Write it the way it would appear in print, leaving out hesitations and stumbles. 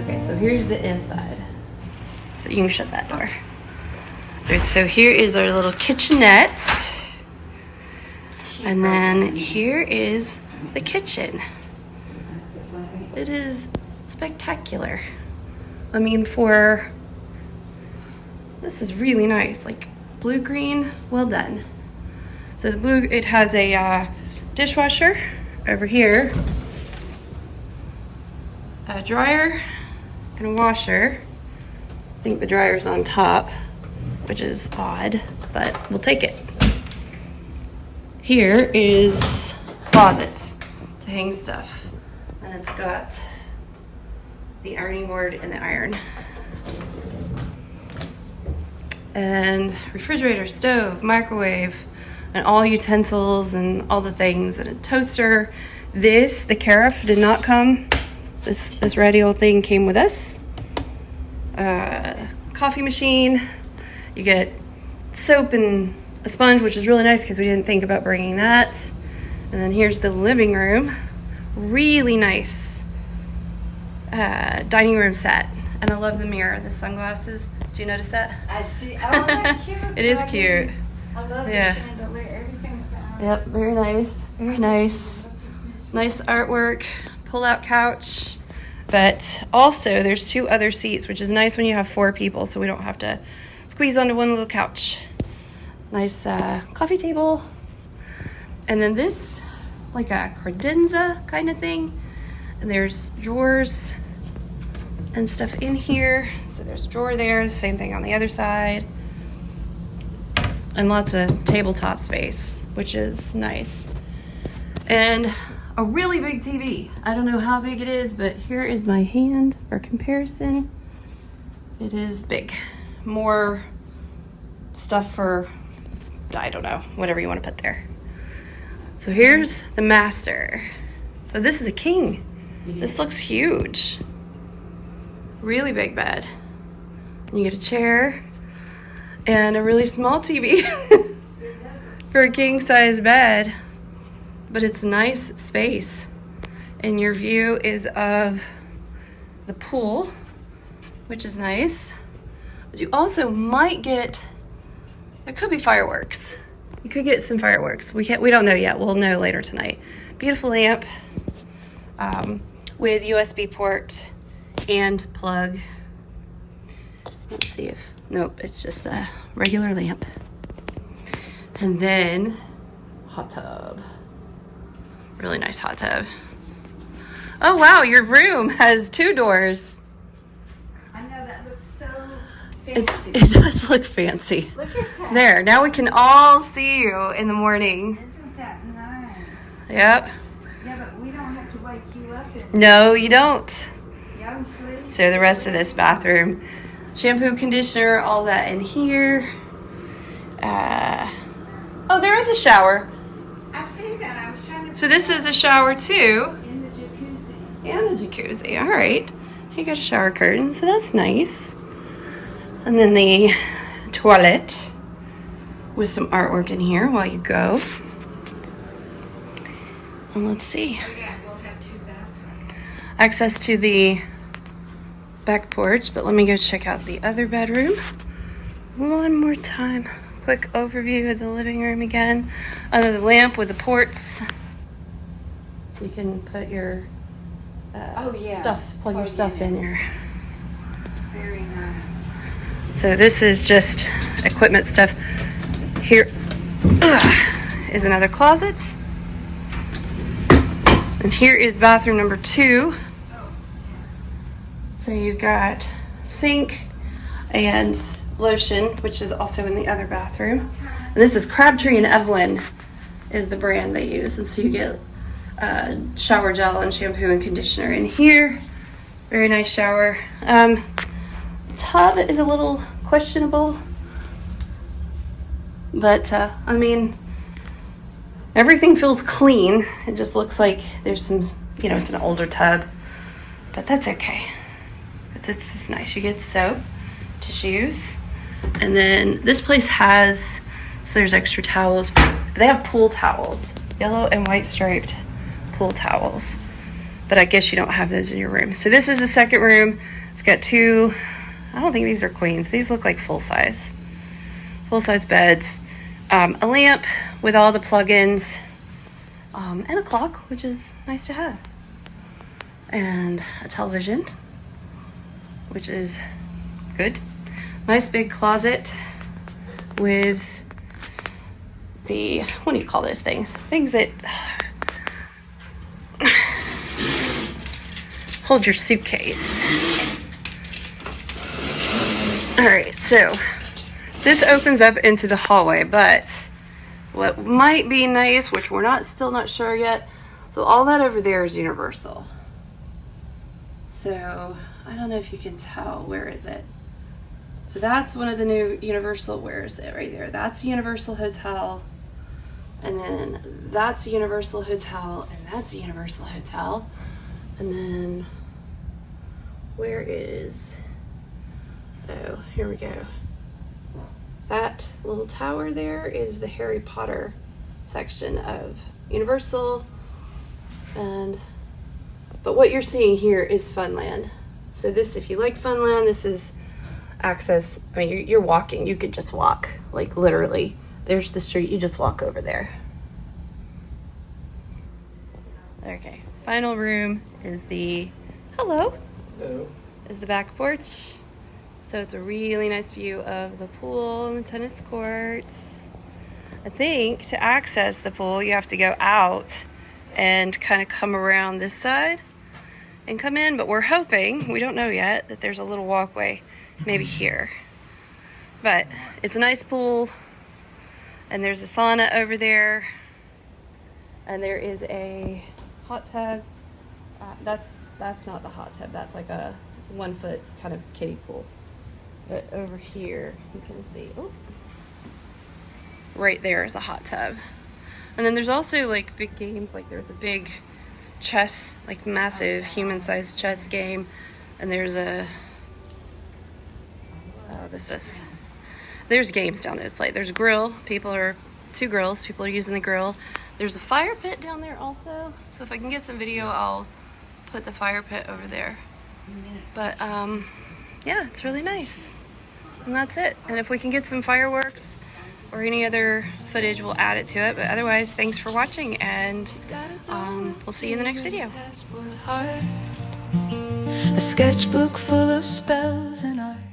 Okay, so here's the inside. So you can shut that door. All right, so here is our little kitchenette. And then here is the kitchen. It is spectacular. I mean, this is really nice, like Bluegreen, well done. So it has a dishwasher over here, a dryer, and a washer. I think the dryer's on top, which is odd, but we'll take it. Here is a closet to hang stuff, and it's got the ironing board and the iron. And refrigerator, stove, microwave, and all utensils and all the things, and a toaster. The carafe did not come. This radio thing came with us. Coffee machine. You get soap and a sponge, which is really nice because we didn't think about bringing that. And then here's the living room. Really nice dining room set. And I love the mirror, the sunglasses. Do you notice that? I see. Oh, that's cute. It is cute. I love the chandelier, everything about it. Yep, very nice. Very nice. Nice artwork, pull-out couch. But also, there's 2 other seats, which is nice when you have 4 people, so we don't have to squeeze onto one little couch. Nice coffee table. And then this, like a credenza kind of thing. And there's drawers and stuff in here. So there's a drawer there, same thing on the other side. And lots of tabletop space, which is nice. And a really big TV. I don't know how big it is, but here is my hand for comparison. It is big. More stuff for, I don't know, whatever you want to put there. So here's the master. So this is a king. This looks huge. Really big bed. You get a chair and a really small TV for a king size bed. But it's nice space. And your view is of the pool, which is nice. But you also might get, there could be fireworks. You could get some fireworks. We don't know yet. We'll know later tonight. Beautiful lamp with USB port and plug. Let's see if, nope, it's just a regular lamp. And then hot tub. Really nice hot tub. Oh wow, your room has 2 doors. I know, that looks so fancy. It does look fancy. Look at that. There, now we can all see you in the morning. Isn't that nice? Yep. Yeah, but we don't have to wake you up. No, you don't. Young sleep. So the rest of this bathroom, shampoo, conditioner, all that in here. Oh, there is a shower. I see that. I was trying to. So this is a shower too. In the jacuzzi. And a jacuzzi. All right. You got a shower curtain, so that's nice. And then the toilet with some artwork in here while you go. And let's see. Oh yeah, we'll have 2 bathrooms. Access to the back porch, but let me go check out the other bedroom one more time. Quick overview of the living room again. Under the lamp with the ports, so you can put your stuff, plug your stuff in here. Very nice. So this is just equipment stuff. Here is another closet. And here is bathroom number 2. So you've got sink and lotion, which is also in the other bathroom. And this is Crabtree and Evelyn is the brand they use. And so you get shower gel and shampoo and conditioner in here. Very nice shower. The tub is a little questionable. But, I mean, everything feels clean. It just looks like there's some, it's an older tub. But that's okay. It's just nice. You get soap, tissues. And then this place has, so there's extra towels. They have pool towels. Yellow and white striped pool towels. but I guess you don't have those in your room. So this is the second room. It's got two, I don't think these are queens. These look like full-size beds. A lamp with all the plugins, and a clock, which is nice to have. And a television, which is good. Nice big closet with the, what do you call those things? Things that hold your suitcase. All right, so this opens up into the hallway, but what might be nice, which we're still not sure yet, so all that over there is Universal. So I don't know if you can tell, where is it? So that's one of the new Universal, where is it? Right there. That's Universal Hotel. And then that's Universal Hotel, and that's Universal Hotel. And then where is, oh, here we go. That little tower there is the Harry Potter section of Universal. But what you're seeing here is Funland. So this, if you like Funland, this is access. I mean, you're walking. You could just walk, like literally. There's the street. You just walk over there. Okay. Final room is the, hello. Hello. Is the back porch. So it's a really nice view of the pool and the tennis courts. I think to access the pool, you have to go out and kind of come around this side and come in, but we're hoping, we don't know yet, that there's a little walkway maybe here. But it's a nice pool, and there's a sauna over there, and there is a hot tub. That's not the hot tub, that's like a 1 foot kind of kiddie pool. But over here, you can see, oh, right there is a hot tub. And then there's also like big games, like there's a big chess, like massive human-sized chess game. And there's there's games down there to play. There's a grill, two grills, people are using the grill. There's a fire pit down there also. So if I can get some video, I'll put the fire pit over there. But yeah, it's really nice. And that's it. And if we can get some fireworks or any other footage, we'll add it to it. But otherwise, thanks for watching, and we'll see you in the next video. A sketchbook full of spells and art.